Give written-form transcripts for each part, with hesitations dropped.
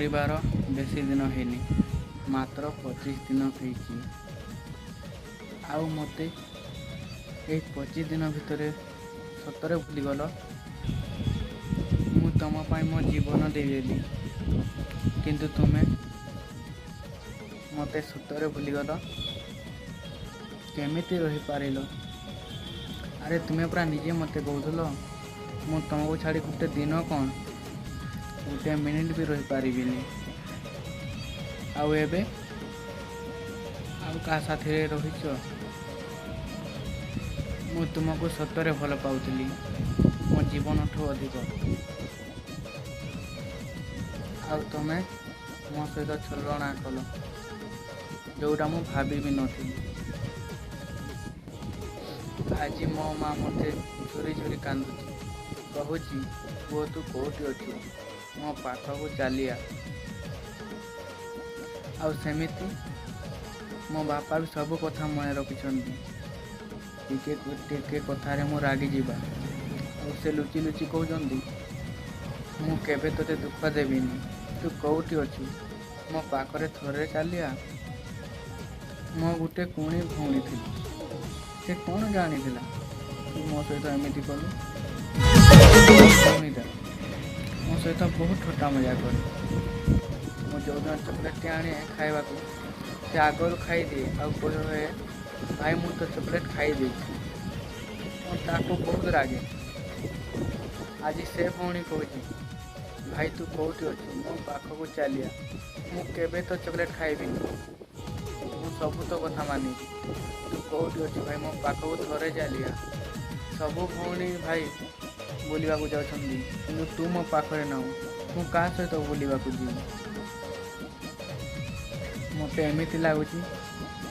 ମରିବାର ବେଶୀ ଦିନ ହେଇନି, ମାତ୍ର 25 ଦିନ ହେଇଛି। ଆଉ ମୋତେ ଏଇ 25 ଦିନ ଭିତରେ ସତରେ ଭୁଲିଗଲ? ମୁଁ ତମ ପାଇଁ ମୋ ଜୀବନ ଦେଇଦେଲି, କିନ୍ତୁ ତୁମେ ମୋତେ ସତରେ ଭୁଲିଗଲ? କେମିତି ରହିପାରିଲ? ଆରେ ତୁମେ ପୁରା ନିଜେ ମୋତେ କହୁଥିଲ ମୁଁ ତମକୁ ଛାଡ଼ି ଗୋଟେ ଦିନ କ'ଣ, ଗୋଟେ ମିନିଟ୍ ବି ରହିପାରିବିନି। ଆଉ ଏବେ ଆଉ କାହା ସାଥିରେ ରହିଛ? ମୁଁ ତୁମକୁ ସତରେ ଭଲ ପାଉଥିଲି, ମୋ ଜୀବନଠୁ ଅଧିକ। ଆଉ ତମେ ମୋ ସହିତ ଛଳନା କଲ, ଯେଉଁଟା ମୁଁ ଭାବିବି ନଥିଲି। ଆଜି ମୋ ମା ମୋତେ ଝୁରି ଝୁରି କାନ୍ଦୁଛି, କହୁଛି ପୁଅ ତୁ କେଉଁଠି ଅଛୁ, ମୋ ପାଖକୁ ଚାଲିଆ। ଆଉ ସେମିତି ମୋ ବାପା ବି ସବୁ କଥା ମନେ ରଖିଛନ୍ତି। ଟିକେ କଥାରେ ମୁଁ ରାଗିଯିବା, ଆଉ ସେ ଲୁଚି ଲୁଚି କହୁଛନ୍ତି ମୁଁ କେବେ ତୋତେ ଦୁଃଖ ଦେବିନି, ତୁ କେଉଁଠି ଅଛୁ, ମୋ ପାଖରେ ଥରେ ଚାଲିଆ। ମୋ ଗୋଟେ କୁଣି ଭଉଣୀ ଥିଲି, ସେ କ'ଣ ଜାଣିଥିଲା ତୁ ମୋ ସହିତ ଏମିତି କଲୁ। ଭଉଣୀଟା ମୋ ସହିତ ବହୁତ ଠଟା ମଜା କରେ। ମୁଁ ଯେଉଁଦିନ ଚକୋଲେଟ୍ଟି ଆଣେ ଖାଇବାକୁ, ସେ ଆଗରୁ ଖାଇଦିଏ ଆଉ କହେ ଭାଇ ମୁଁ ତ ଚକୋଲେଟ୍ ଖାଇଦେଇଛି। ମୁଁ ତାକୁ ବହୁତ ରାଗେ। ଆଜି ସେ ଭଉଣୀ କହୁଛି ଭାଇ ତୁ କେଉଁଠି ଅଛୁ, ମୋ ପାଖକୁ ଚାଲିଆ, ମୁଁ କେବେ ତ ଚକୋଲେଟ୍ ଖାଇବିନି, ମୁଁ ସବୁ ତ କଥା ମାନିବି, ତୁ କେଉଁଠି ଅଛୁ ଭାଇ ମୋ ପାଖକୁ ଥରେ ଚାଲିଆ। ସବୁ ଭଉଣୀ ଭାଇ ବୁଲିବାକୁ ଯାଉଛନ୍ତି, କିନ୍ତୁ ତୁ ମୋ ପାଖରେ ନାହୁଁ, ମୁଁ କାହା ସହିତ ବୁଲିବାକୁ ଯିବି। ମୋତେ ଏମିତି ଲାଗୁଛି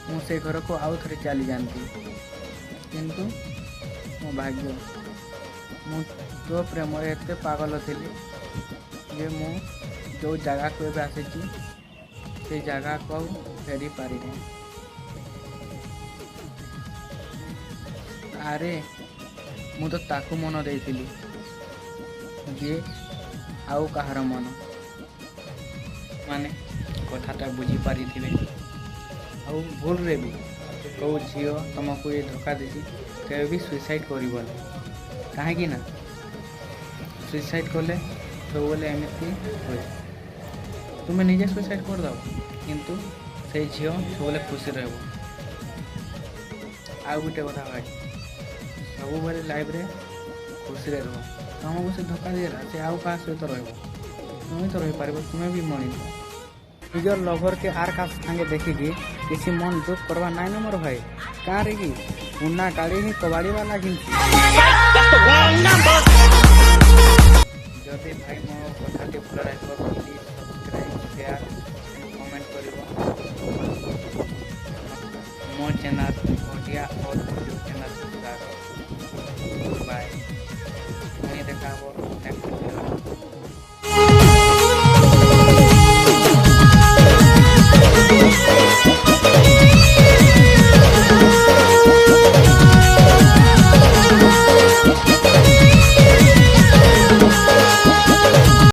ମୁଁ ସେ ଘରକୁ ଆଉ ଥରେ ଚାଲିଯାଆନ୍ତି, କିନ୍ତୁ ମୋ ଭାଗ୍ୟ, ମୁଁ ତୋ ପ୍ରେମରେ ଏତେ ପାଗଳ ଥିଲି ଯେ ମୁଁ ଯେଉଁ ଜାଗାକୁ ଏବେ ଆସିଛି ସେଇ ଜାଗାକୁ ଆଉ ଫେରି ପାରିନି। ଆରେ ମୁଁ ତ ତାକୁ ମନ ଦେଇଥିଲି ଯିଏ ଆଉ କାହାର ମନ, ମାନେ କଥାଟା ବୁଝିପାରିଥିବେ। ଆଉ ଭୁଲରେ ବି କେଉଁ ଝିଅ ତୁମକୁ ଏ ଧୋକା ଦେଇଛି କେବେ ବି ସୁଇସାଇଡ଼୍ କରିବନି, କାହିଁକି ନା ସୁଇସାଇଡ଼୍ କଲେ ସବୁବେଳେ ଏମିତି ହୁଏ, ତୁମେ ନିଜେ ସୁଇସାଇଡ଼୍ କରିଦେବ କିନ୍ତୁ ସେଇ ଝିଅ ସବୁବେଳେ ଖୁସି ରହିବ। ଆଉ ଗୋଟେ କଥା ଭାଇ, ସବୁବେଳେ ଲାଇଫ୍ରେ ଖୁସିରେ ରୁହ। ତୁମକୁ ସେ ଧୋକା ଦେଇଦେଲା, ସେ ଆଉ କାହା ସହିତ ରହିବ, ତୁମେ ତ ରହିପାରିବ, ତୁମେ ବି ମଣିଷ। ନିଜର ଲଭରକେ ଆର୍ କାହା ସାଙ୍ଗେ ଦେଖିକି କିଛି ମନ ଦୁଃଖ କରବା ନାଇଁ ନା ମୋର ଭାଇ। କାଁରେ କି ପୁନା କାଢ଼ି ହିଁ କବାଡ଼ି ବାଲା ଘିଞ୍ଚି। ଯଦି ଭାଇ ମୋ କଥାଟି ଭଲ ଲାଗିବ ପ୍ଲିଜ୍ ସବସ୍କ୍ରାଇବ୍, ସେୟାର, କମେଣ୍ଟ କରିବ। ମୋ ଚ୍ୟାନେଲ୍ ଓଡ଼ିଆ और यूट्यूब चैनल सब्सक्राइब। बाय, पुणी देखा।